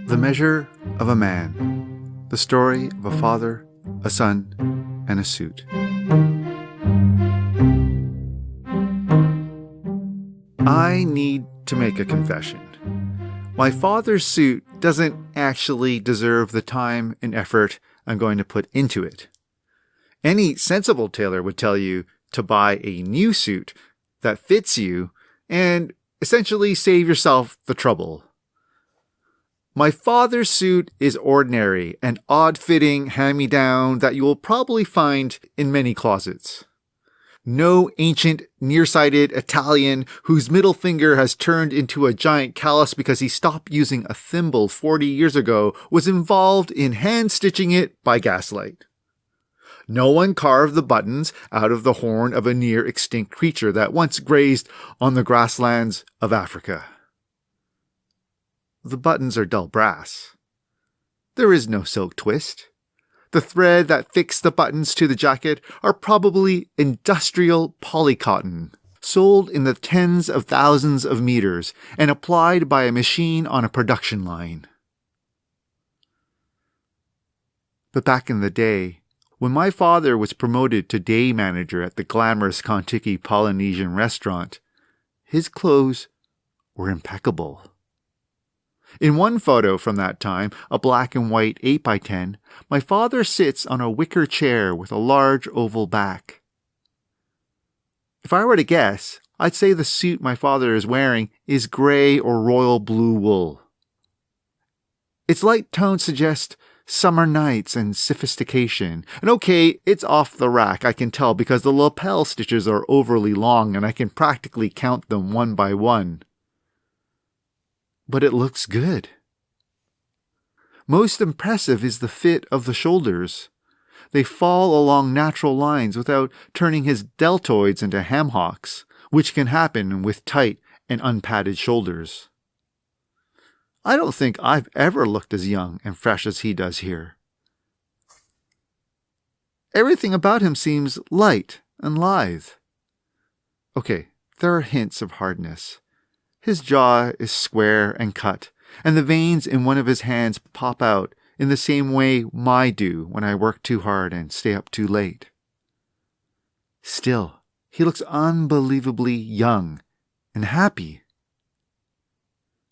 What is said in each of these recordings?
The Measure of a Man. The story of a father, a son, and a suit. I need to make a confession. My father's suit doesn't actually deserve the time and effort I'm going to put into it. Any sensible tailor would tell you to buy a new suit that fits you and essentially save yourself the trouble. My father's suit is ordinary, an odd-fitting hand-me-down that you will probably find in many closets. No ancient, nearsighted Italian whose middle finger has turned into a giant callus because he stopped using a thimble 40 years ago was involved in hand-stitching it by gaslight. No one carved the buttons out of the horn of a near-extinct creature that once grazed on the grasslands of Africa. The buttons are dull brass. There is no silk twist. The thread that fixed the buttons to the jacket are probably industrial polycotton, sold in the tens of thousands of meters and applied by a machine on a production line. But back in the day, when my father was promoted to day manager at the glamorous Kontiki Polynesian restaurant, his clothes were impeccable. In one photo from that time, a black and white 8x10, my father sits on a wicker chair with a large oval back. If I were to guess, I'd say the suit my father is wearing is gray or royal blue wool. Its light tones suggest summer nights and sophistication. And okay, it's off the rack, I can tell, because the lapel stitches are overly long and I can practically count them one by one. But it looks good. Most impressive is the fit of the shoulders. They fall along natural lines without turning his deltoids into ham hocks, which can happen with tight and unpadded shoulders. I don't think I've ever looked as young and fresh as he does here. Everything about him seems light and lithe. Okay, there are hints of hardness. His jaw is square and cut, and the veins in one of his hands pop out in the same way mine do when I work too hard and stay up too late. Still, he looks unbelievably young and happy.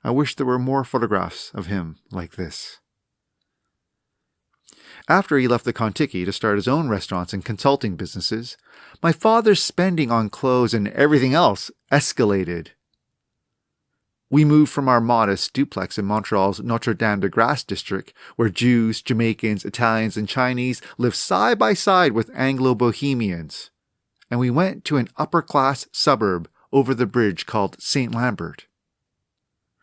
I wish there were more photographs of him like this. After he left the Kontiki to start his own restaurants and consulting businesses, my father's spending on clothes and everything else escalated. We moved from our modest duplex in Montreal's Notre-Dame-de-Grâce district, where Jews, Jamaicans, Italians, and Chinese live side by side with Anglo-Bohemians, and we went to an upper-class suburb over the bridge called St. Lambert.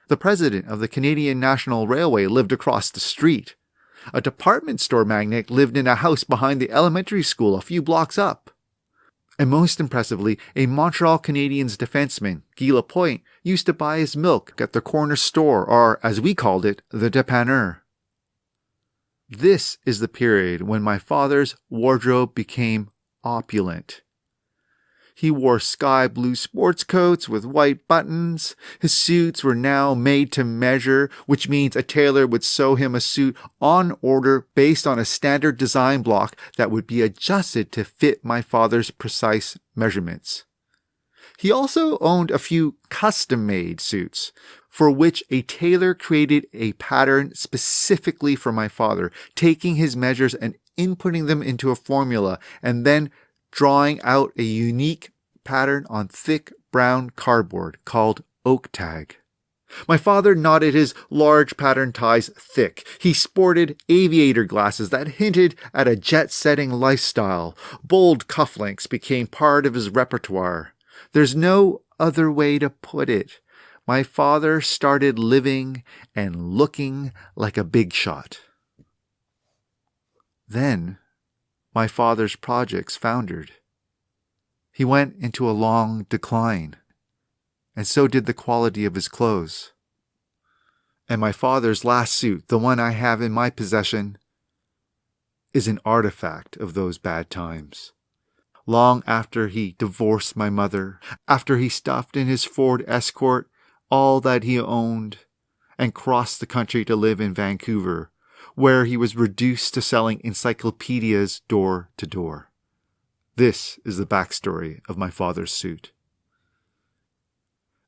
The president of the Canadian National Railway lived across the street. A department store magnate lived in a house behind the elementary school a few blocks up. And most impressively, a Montreal Canadiens defenseman, Guy Lapointe, used to buy his milk at the corner store, or, as we called it, the dépanneur. This is the period when my father's wardrobe became opulent. He wore sky blue sports coats with white buttons. His suits were now made to measure, which means a tailor would sew him a suit on order based on a standard design block that would be adjusted to fit my father's precise measurements. He also owned a few custom-made suits, for which a tailor created a pattern specifically for my father, taking his measures and inputting them into a formula, and then drawing out a unique pattern on thick brown cardboard called oak tag. My father knotted his large pattern ties thick. He sported aviator glasses that hinted at a jet-setting lifestyle. Bold cufflinks became part of his repertoire. There's no other way to put it. My father started living and looking like a big shot. Then my father's projects foundered. He went into a long decline, and so did the quality of his clothes. And my father's last suit, the one I have in my possession, is an artifact of those bad times. Long after he divorced my mother, after he stuffed in his Ford Escort all that he owned, and crossed the country to live in Vancouver, where he was reduced to selling encyclopedias door to door. This is the backstory of my father's suit.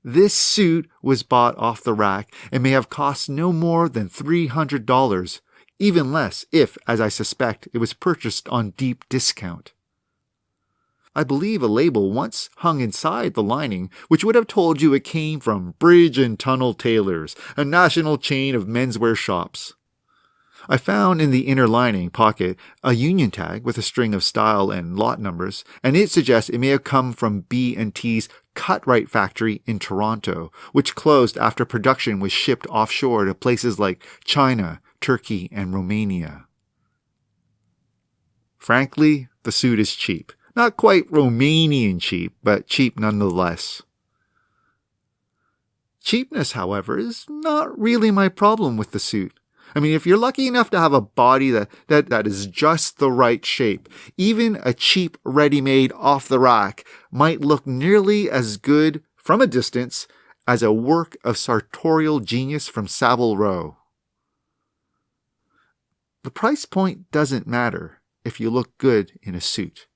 This suit was bought off the rack and may have cost no more than $300, even less if, as I suspect, it was purchased on deep discount. I believe a label once hung inside the lining which would have told you it came from Bridge and Tunnel Tailors, a national chain of menswear shops. I found in the inner lining pocket a union tag with a string of style and lot numbers, and it suggests it may have come from B&T's Cut-Right factory in Toronto, which closed after production was shipped offshore to places like China, Turkey, and Romania. Frankly, the suit is cheap. Not quite Romanian cheap, but cheap nonetheless. Cheapness, however, is not really my problem with the suit. I mean, if you're lucky enough to have a body that is just the right shape, even a cheap ready-made off the rack might look nearly as good from a distance as a work of sartorial genius from Savile Row. The price point doesn't matter if you look good in a suit.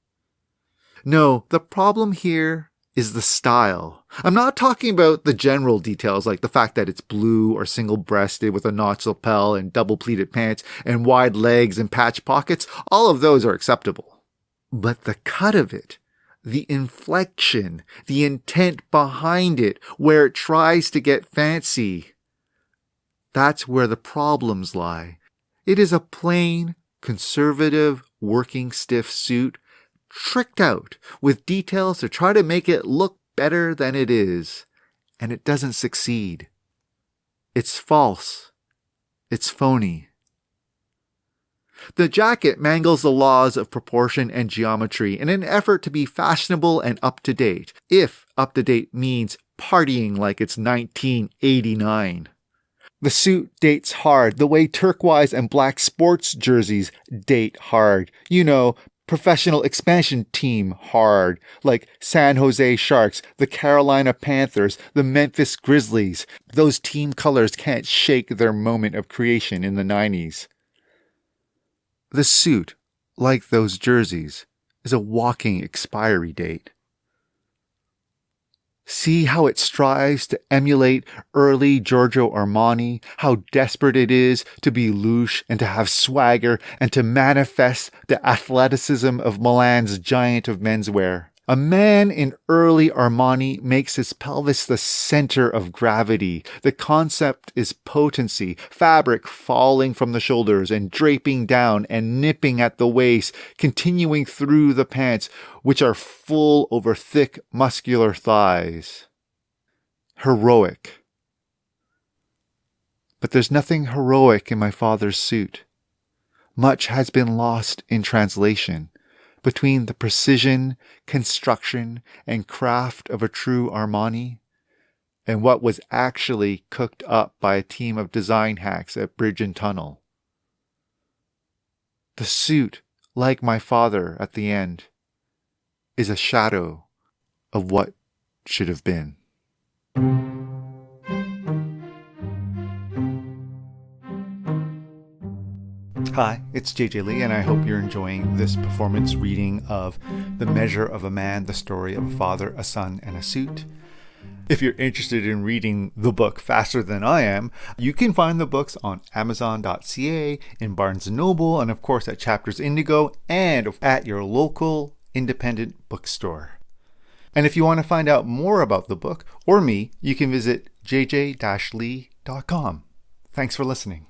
No, the problem here is the style. I'm not talking about the general details like the fact that it's blue or single-breasted with a notched lapel and double-pleated pants and wide legs and patch pockets. All of those are acceptable. But the cut of it, the inflection, the intent behind it, where it tries to get fancy, that's where the problems lie. It is a plain, conservative, working stiff suit tricked out with details to try to make it look better than it is, and it doesn't succeed. It's false. It's phony. The jacket mangles the laws of proportion and geometry in an effort to be fashionable and up-to-date, if up-to-date means partying like it's 1989. The suit dates hard, the way turquoise and black sports jerseys date hard. You know, professional expansion team hard, like San Jose Sharks, the Carolina Panthers, the Memphis Grizzlies. Those team colors can't shake their moment of creation in the 90s. The suit, like those jerseys, is a walking expiry date. See how it strives to emulate early Giorgio Armani, how desperate it is to be louche and to have swagger and to manifest the athleticism of Milan's giant of menswear. A man in early Armani makes his pelvis the center of gravity. The concept is potency, fabric falling from the shoulders and draping down and nipping at the waist, continuing through the pants, which are full over thick, muscular thighs. Heroic. But there's nothing heroic in my father's suit. Much has been lost in translation between the precision, construction, and craft of a true Armani and what was actually cooked up by a team of design hacks at Bridge and Tunnel. The suit, like my father at the end, is a shadow of what should have been. Hi, it's JJ Lee, and I hope you're enjoying this performance reading of The Measure of a Man, the story of a father, a son, and a suit. If you're interested in reading the book faster than I am, you can find the books on Amazon.ca, in Barnes & Noble, and of course at Chapters Indigo, and at your local independent bookstore. And if you want to find out more about the book or me, you can visit jj-lee.com. Thanks for listening.